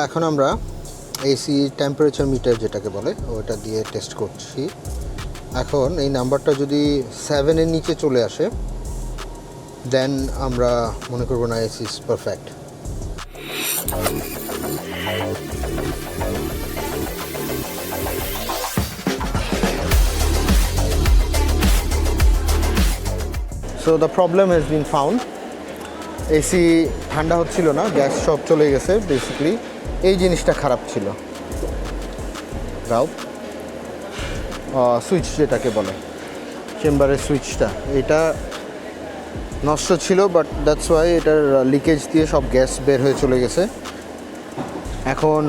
এখন আমরা AC temperature metre যেটাকে বলে ওটা দিয়ে টেস্ট করছি। এখন এই নাম্বারটা যদি 7-এর নিচে চলে আসে দেন আমরা মনে করব না AC is perfect. So the problem has been found. AC ঠান্ডা হচ্ছিল না, গ্যাস সব চলে গেছে। বেসিক্যালি এই জিনিসটা খারাপ ছিল, সুইচ যেটাকে বলে চেম্বারের সুইচটা, এটা নষ্ট ছিল। বাট দ্যাটস ওয়াই এটার লিকেজ দিয়ে সব গ্যাস বের হয়ে চলে গেছে। এখন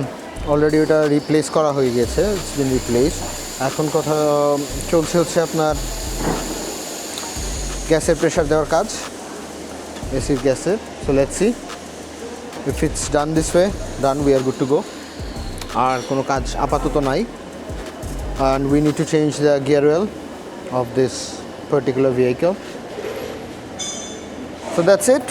অলরেডি ওটা রিপ্লেস করা হয়ে গেছে, ইটস বিন রিপ্লেস। এখন কথা চলছে হচ্ছে আপনার গ্যাসের প্রেশার দেওয়ার কাজ, এসির গ্যাসের। So let's see if it's done this way, done, we are good to go. আর কোনো কাজ আপাতত নাই। And we need to change the gear oil of this particular vehicle. So that's it.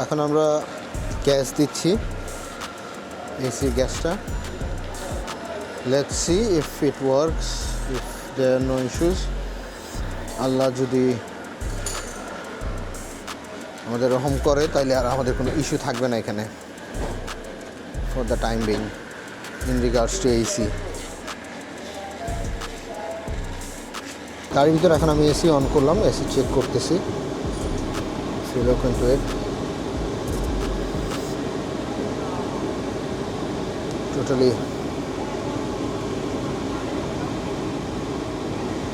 এখন আমরা গ্যাস দিচ্ছি, এসি গ্যাসটা। Let's see if it works, if there are no issues. Allah যদি আমাদের রহম করে তাইলে আর আমাদের কোনো ইস্যু থাকবে না এখানে for the time being in regards to AC. তার ভিতরে এখন আমি এসি অন করলাম, এসি চেক করতেছি। Look into it. Totally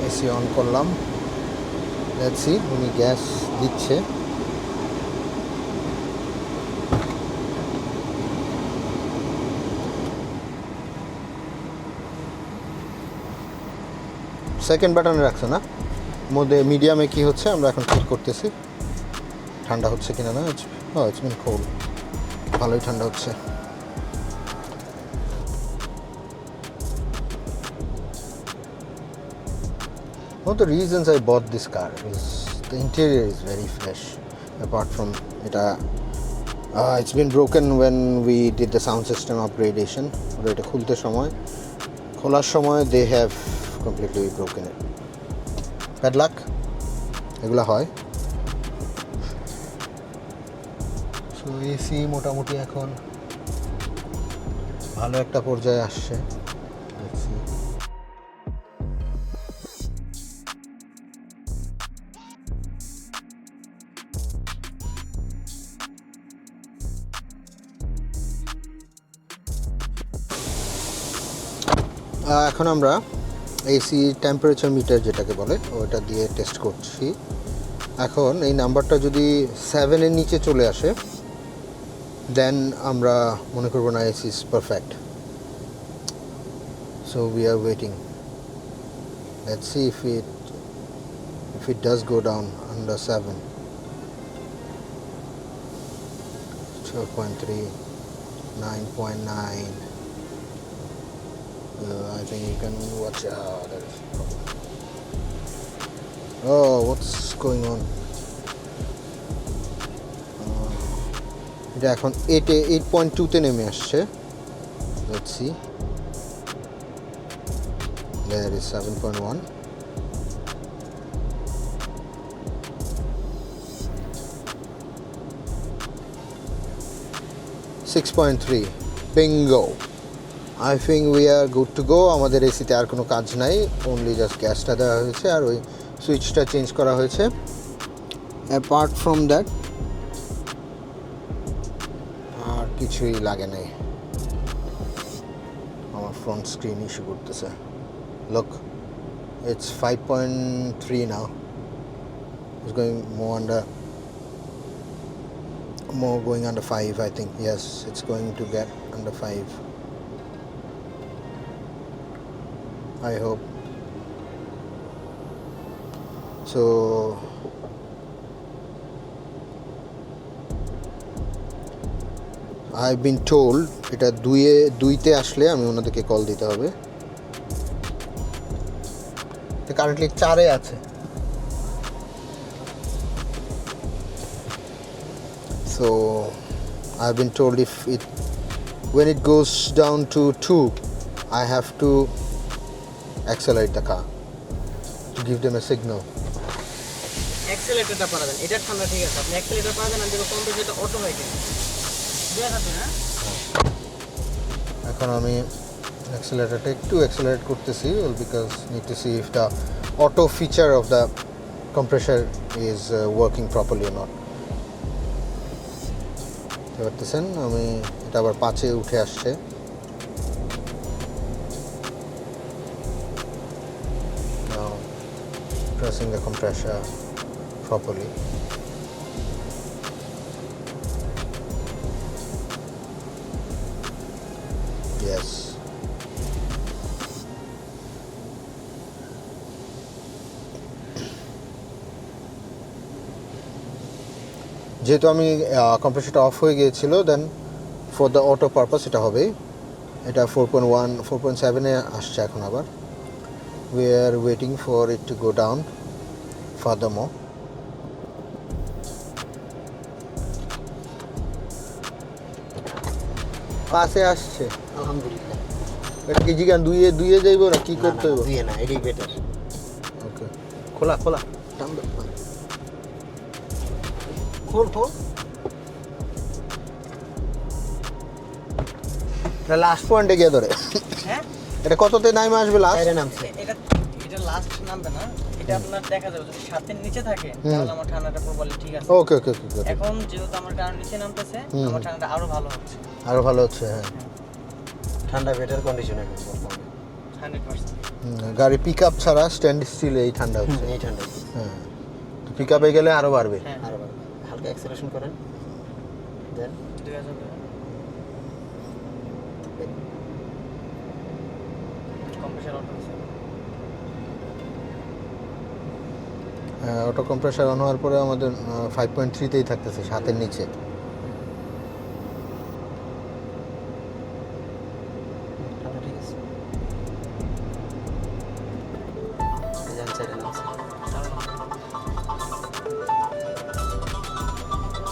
AC on করলাম, লেটস সি। উনি গ্যাস দিচ্ছে। সেকেন্ড বাটনে রাখছে না, মধ্যে মিডিয়ামে কি হচ্ছে আমরা এখন চেক করতেছি, ঠান্ডা হচ্ছে কিনা। না, ইটস বিন কোল্ড, ভালোই ঠান্ডা হচ্ছে। One of the reasons I bought this car is the interior is very fresh. Apart from it, it's been broken when we did the sound system upgradation. It খোলার সময় they have completely broken it. Bad luck. এগুলা হয়। So AC মোটামুটি এখন ভালো একটা পর্যায়ে আসছে। এখন আমরা এসি টেম্পারেচার মিটার যেটাকে বলে ওটা দিয়ে টেস্ট করছি। এখন এই নাম্বারটা যদি 7-এর নিচে চলে আসে দেন আমরা মনে করব না AC is perfect. So we are waiting, let's see if it does go down under 7. 12.3, 9.9. I think you can watch out. Oh, what's going on? এটা এখন 8.2 নেমে আসছে। Let's see. There is 7.1. $6.3. Bingo. I think we are good to go. আমাদের এসিতে আর কোনো কাজ নাই, only just গ্যাসটা দেওয়া হয়েছে আর ওই সুইচটা চেঞ্জ করা হয়েছে। অ্যাপার্ট ফ্রম দ্যাট আর কিছুই লাগে নাই। আমার ফ্রন্ট স্ক্রিন ইস্যু করতেছে। Look, it's 5.3 now. It's going going under 5, I think. Yes, it's going to get under 5. I hope So I've been told এটা দুইতে আসলে আমি ওনাদেরকে কল দিতে হবে। এটা কারেন্টলি 4-এ আছে। So I've been told when it goes down to 2, I have to accelerate the car to give them a signal. অ্যাক্সেলারেটরটা পারা দেন, এটা ঠান্ডা ঠিক আছে, আপনি অ্যাক্সেলারেটর পারা দেন, আমি দেখো কম্প্রেসরটা অটো হয় কিনা দেয়া যাবে না। এখন আমি অ্যাক্সেলারেটরটা একটু অ্যাক্সেলারেট করতেছি because need to see if the auto feature of the compressor is working properly or not. দেখতেছেন আমি এটা আবার 5-এ উঠে আসছে। Now pressing the compressor properly. Yes. যেহেতু আমি কম্প্রেসরটা অফ হয়ে গিয়েছিল দেন ফর দ্য অটো পারপাস এটা হবে। এটা 4.1 4.7-এ আসছে এখন আবার। We are waiting for it to go down furthermore. পাশে আসছে আলহামদুলিল্লাহ। এটা কি জিগান দুইয়ে যাইবো না কি করতে হবে? দুইয়ে না, এটাই বেটার। ওকে খোলা টানবে, খোল লাস্ট পয়েন্টে গিয়ে ধরে। হ্যাঁ, এটা কততে নাইমে আসবে লাস্ট? বাইরে নামছে। এটা লাস্ট নামবে না, এটা আপনার দেখা যাবে যদি 7-এর নিচে থাকে তাহলে আমার ঠান্ডাটা প্রপারলি ঠিক আছে। ওকে। এখন যেহেতু আমার কারণ নিচে নামতেছে, আমার ঠান্ডাটা আরো ভালো হচ্ছে। হ্যাঁ। ঠান্ডা বেটার কন্ডিশনে বর্তমানে 100%। গাড়ি পিক আপ ছাড়া স্ট্যান্ড স্টিল এই ঠান্ডা হচ্ছে। হ্যাঁ, তো পিক আপে গেলে আরো বাড়বে। হ্যাঁ, আরো বাড়বে। হালকা অ্যাক্সেলারেশন করেন, দেন ঠিক আছে। কম্প্রেসর অটো আছে। হ্যাঁ, অটো কম্প্রেসর অন হওয়ার পরে আমাদের 5.3-তেই থাকতেছে 7-এর নিচে।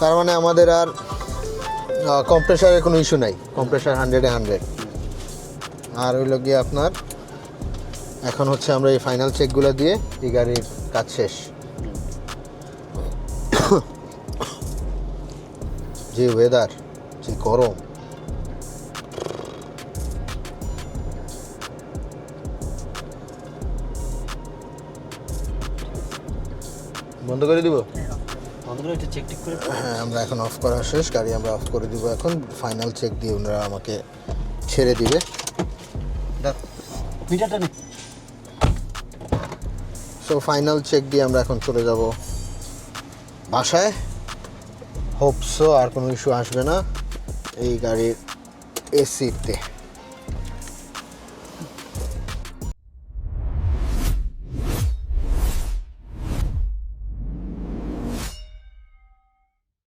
তার মানে আমাদের আর কম্প্রেসারের কোনো ইস্যু নাই। কম্প্রেসার 100-এ 100। আর হইলো গিয়ে আপনার এখন হচ্ছে আমরা এই ফাইনাল চেকগুলো দিয়ে এই গাড়ির কাজ শেষ। যে ওয়েদার, যে গরম, বন্ধ করে দিব। হ্যাঁ, আমরা এখন অফ করা শেষ, গাড়ি আমরা অফ করে দিব। এখন ফাইনাল চেক দিয়ে ওনারা আমাকে ছেড়ে দিবে। সো ফাইনাল চেক দিয়ে আমরা এখন চলে যাব বাসায়। হোপসো আর কোনো ইস্যু আসবে না এই গাড়ির এসিতে।